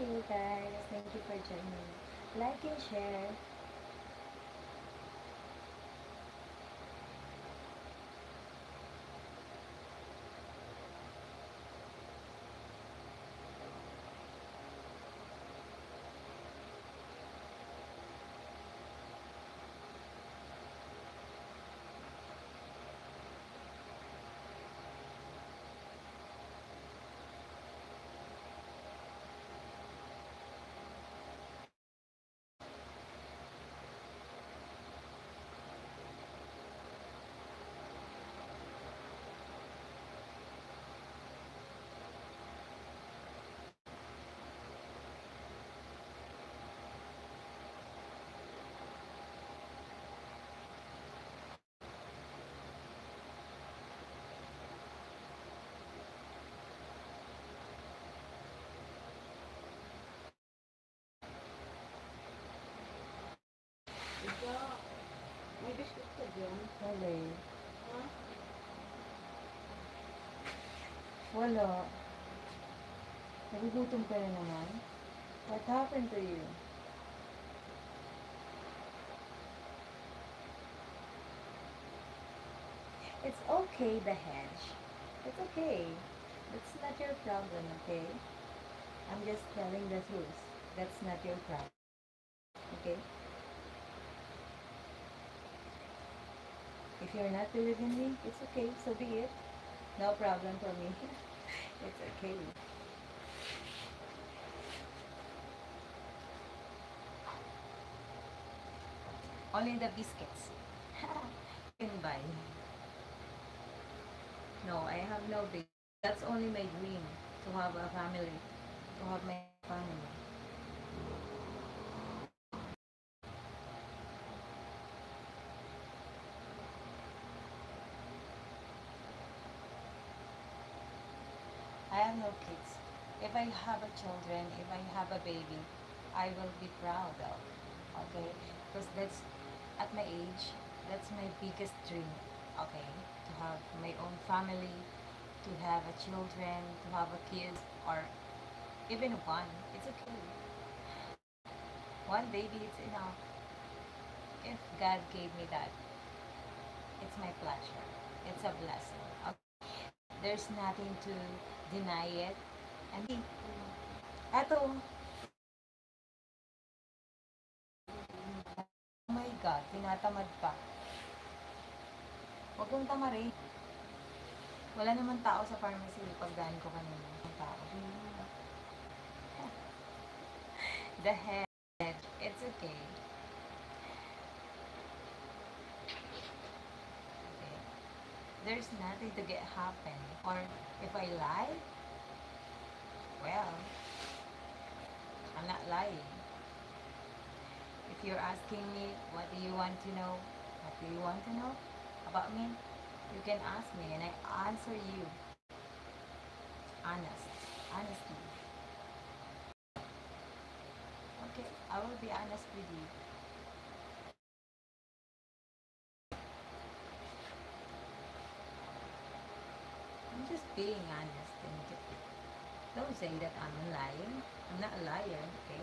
you guys. Thank you for joining. Like and share. Ikaw, may biscuit ka dyan? Wala. Ha? Wala. Nagugutom ka na naman. What happened to you? It's okay, the hedge. It's okay. That's not your problem, okay? I'm just telling the truth. That's not your problem, okay? If you're not believing me, it's okay. So be it. No problem for me. It's okay. Only the biscuits. You can buy. No, I have no baby. That's only my dream. To have a family. To have my family. I have no kids. If I have a children, if I have a baby, I will be proud of. Okay? Because that's, at my age, that's my biggest dream. Okay? To have my own family, to have a children, to have a kid, or even one. It's okay. One baby is enough. If God gave me that, it's my pleasure. It's a blessing. Okay? There's nothing to deny it. And eto, oh my God, tinatamad pa. Huwag kong tamarin. Wala naman tao sa pharmacy. Pagdaan ko kanina. Ang tao. The head. It's okay. Okay. There's nothing to get happen. Or if I lie, well, I'm not lying. If you're asking me, what do you want to know? What do you want to know about me? You can ask me and I answer you. Honest. Honestly. Okay, I will be honest with you. I'm just being honest and don't say that I'm lying. I'm not a liar, okay?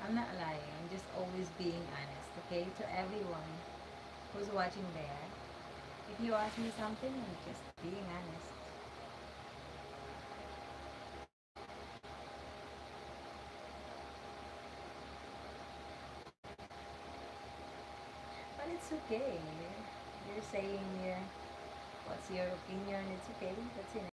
I'm not lying. I'm just always being honest, okay? To everyone who's watching there. If you ask me something, I'm just being honest. But it's okay. You're saying what's your opinion? It's okay. That's enough.